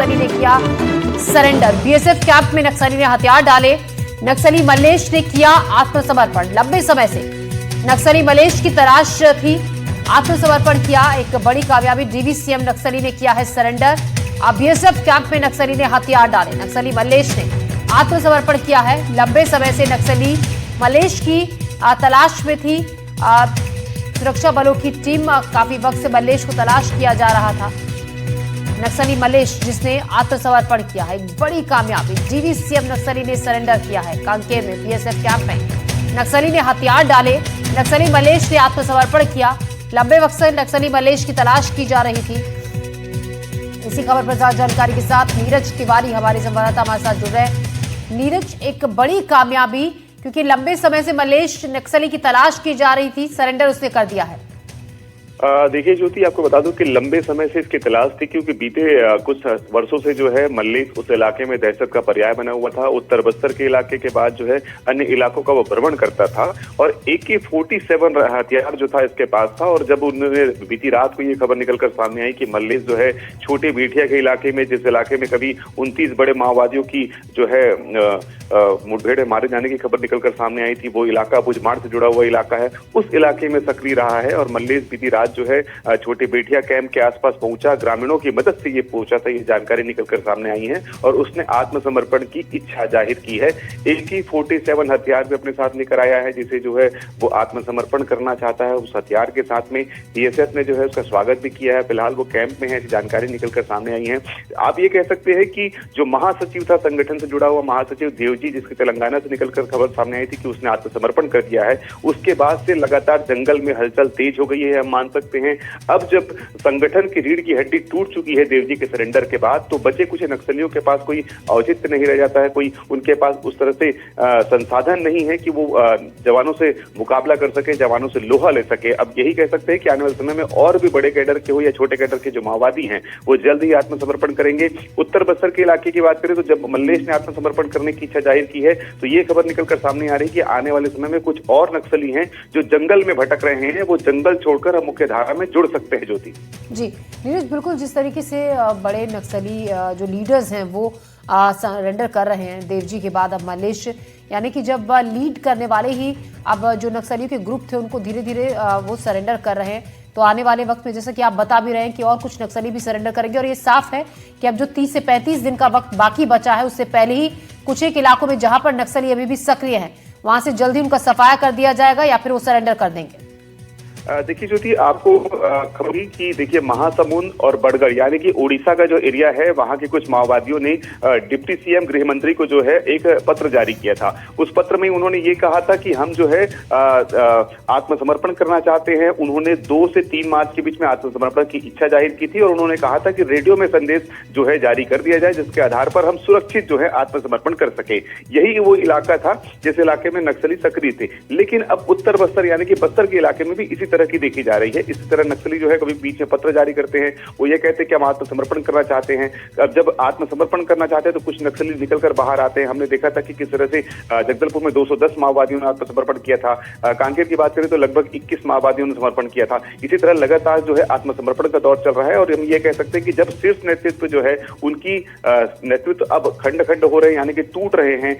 नक्सली ने किया surrender. BSF camp में नक्सली ने हथियार डाले। नक्सली मल्लेश ने किया आत्मसमर्पण। लंबे समय से नक्सली मल्लेश की तलाश थी, आत्मसमर्पण किया। एक बड़ी कामयाबी, डीवीसीएम नक्सली ने किया है सरेंडर। अब बीएसएफ कैंप में नक्सली ने हथियार डाले। नक्सली मल्लेश ने आत्मसमर्पण किया है। लंबे समय से नक्सली मल्लेश की तलाश में थी। सुरक्षा बलों की टीम काफी वक्त से मल्लेश को तलाश किया जा रहा था। नक्सली मल्लेश जिसने आत्मसमर्पण किया है, एक बड़ी कामयाबी। डीवीसीएम नक्सली ने सरेंडर किया है। कांकेर में बीएसएफ कैंप में नक्सली ने हथियार डाले। नक्सली मल्लेश ने आत्मसमर्पण किया। लंबे वक्त से नक्सली मल्लेश की तलाश की जा रही थी। इसी खबर पर ज्यादा जानकारी के साथ नीरज तिवारी हमारे संवाददाता हमारे साथ जुड़ रहे हैं। नीरज, एक बड़ी कामयाबी, क्योंकि लंबे समय से मल्लेश नक्सली की तलाश की जा रही थी, सरेंडर उसने कर दिया है। देखिए ज्योति, आपको बता दूं कि लंबे समय से इसकी तलाश थी, क्योंकि बीते कुछ वर्षों से जो है मल्लेश उस इलाके में दहशत का पर्याय बना हुआ था। उत्तर बस्तर के इलाके के बाद जो है अन्य इलाकों का वो भ्रमण करता था और AK-47 हथियार जो था इसके पास था। और जब उन्होंने बीती रात को ये खबर निकलकर सामने आई कि मल्लेश जो है छोटे बेटिया के इलाके में, जिस इलाके में कभी 29 बड़े माओवादियों की जो है मुठभेड़ मारे जाने की खबर निकलकर सामने आई थी, वो इलाका बुझमाड़ से जुड़ा हुआ इलाका है, उस इलाके में सक्रिय रहा है। और मल्लेश बीती रात जो है छोटे बेटिया कैंप के आसपास पहुंचा, ग्रामीणों की मदद से ये पहुंचा था। ये जानकारी निकलकर सामने आई है और उसने आत्मसमर्पण की इच्छा जाहिर की है। AK-47 हथियार भी अपने साथ लेकर आया है, जिसे जो है वो आत्मसमर्पण करना चाहता है। उस हथियार के साथ में बीएसएफ ने जो है उसका स्वागत भी किया है। फिलहाल वो कैंप में है, ऐसी जानकारी निकलकर सामने आई है। आप ये कह सकते हैं कि जो महासचिव था, संगठन से जुड़ा हुआ महासचिव देवजी, जिसकी तेलंगाना से निकलकर खबर सामने आई थी कि उसने आत्मसमर्पण कर दिया है, उसके बाद से लगातार जंगल में हलचल तेज हो गई है, हम मान सकते हैं। अब जब संगठन की रीढ़ की हड्डी टूट चुकी है देवजी के सरेंडर के बाद, तो बचे कुछ नक्सलियों के पास कोई औचित्य नहीं रह जाता है, कोई उनके पास उस तरह से संसाधन नहीं है कि वो जवानों से मुकाबला कर सके, जवानों से लोहा ले सके। अब यही कह सकते हैं कि आने वाले समय में और भी बड़े कैडर के हो या छोटे कैडर के जो माओवादी हैं, वो जल्द ही आत्मसमर्पण करेंगे। उत्तर बस्तर के इलाके की बात करें तो जब मल्लेश ने आत्मसमर्पण करने की इच्छा जाहिर की है, तो ये खबर निकलकर सामने आ रही है कि आने वाले समय में कुछ और नक्सली हैं जो जंगल में भटक रहे हैं, वो जंगल छोड़कर अब मुख्य धारा में जुड़ सकते हैं। ज्योति जी नीरज, बिल्कुल जिस तरीके से बड़े नक्सली जो लीडर्स हैं वो सरेंडर कर रहे हैं देवजी के बाद, अब मल्लेश, यानी कि जब लीड करने वाले ही अब जो नक्सलियों के ग्रुप थे उनको धीरे धीरे वो सरेंडर कर रहे हैं। तो आने वाले वक्त में, जैसा कि आप बता भी रहे हैं, कि और कुछ नक्सली भी सरेंडर करेंगे। और ये साफ है कि अब जो 30 से 35 दिन का वक्त बाकी बचा है, उससे पहले ही कुछ एक इलाकों में जहां पर नक्सली अभी भी सक्रिय है, वहां से जल्दी उनका सफाया कर दिया जाएगा या फिर वो सरेंडर कर देंगे। देखिए ज्योति, आपको खबर की, देखिए महासमुंद और बड़गढ़ यानी कि उड़ीसा का जो एरिया है, वहां के कुछ माओवादियों ने डिप्टी सीएम गृह मंत्री को जो है एक पत्र जारी किया था। उस पत्र में उन्होंने ये कहा था कि हम जो है आत्मसमर्पण करना चाहते हैं। उन्होंने 2 से 3 मार्च के बीच में आत्मसमर्पण की इच्छा जाहिर की थी और उन्होंने कहा था कि रेडियो में संदेश जो है जारी कर दिया जाए, जिसके आधार पर हम सुरक्षित जो है आत्मसमर्पण कर सके। यही वो इलाका था जिस इलाके में नक्सली सक्रिय थे। लेकिन अब उत्तर बस्तर यानी कि बस्तर के इलाके में भी इसी तरह की देखी जा रही है। इसी तरह नक्सली जो है कभी बीच में पत्र जारी करते हैं, वो ये कहते हैं कि हम आत्मसमर्पण करना चाहते हैं। अब जब आत्मसमर्पण करना चाहते हैं तो कुछ नक्सली निकलकर बाहर आते हैं। हमने देखा था कि किस तरह से जगदलपुर में 210 माओवादियों ने आत्मसमर्पण किया था। कांकेर की बात करें तो लगभग 21 माओवादियों ने समर्पण किया था। इसी तरह लगातार जो है आत्मसमर्पण का दौर चल रहा है और हम ये कह सकते हैं कि जब शीर्ष नेतृत्व जो है उनकी नेतृत्व अब खंड खंड हो रहे हैं, यानी कि टूट रहे हैं,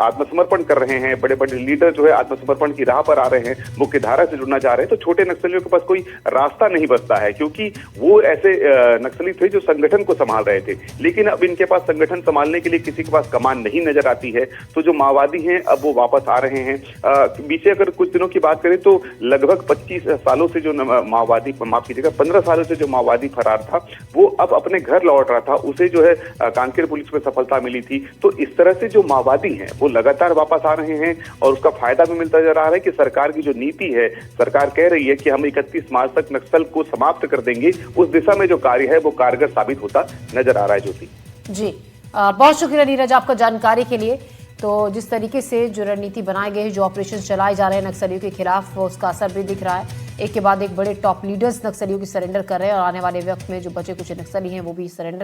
आत्मसमर्पण कर रहे हैं, बड़े बड़े लीडर जो है आत्मसमर्पण की राह पर आ रहे हैं, मुख्य धारा से जुड़ना चाह रहे हैं, तो छोटे नक्सलियों के पास कोई रास्ता नहीं बचता है, क्योंकि वो ऐसे नक्सली थे जो संगठन को संभाल रहे थे। लेकिन अब इनके पास संगठन संभालने के लिए किसी के पास कमान नहीं नजर आती है, तो जो माओवादी हैं अब वो वापस आ रहे हैं। बीते अगर कुछ दिनों की बात करें तो लगभग 25 सालों से जो माओवादी, माफ कीजिएगा 15 सालों से जो माओवादी फरार था, वो अब अपने घर लौट रहा था। उसे जो है कांकेर पुलिस में सफलता मिली थी। तो इस तरह से जो माओवादी हैं वो लगातार वापस आ रहे हैं और उसका फायदा भी मिलता जा रहा है कि सरकार की जो नीति है, सरकार कह रही है कि हम 31 मार्च तक नक्सल को समाप्त कर देंगे। उस दिशा में जो कार्य है वो कारगर साबित होता नजर आ रहा है। ज्योति जी, बहुत शुक्रिया नीरज आपका जानकारी के लिए। तो जिस तरीके से जो रणनीति बनाए गए, जो ऑपरेशन चलाए जा रहे हैं नक्सलियों के खिलाफ, उसका असर भी दिख रहा है। एक के बाद एक बड़े टॉप लीडर्स नक्सलियों की सरेंडर कर रहे हैं और आने वाले वक्त में जो बचे कुछ नक्सली हैं वो भी सरेंडर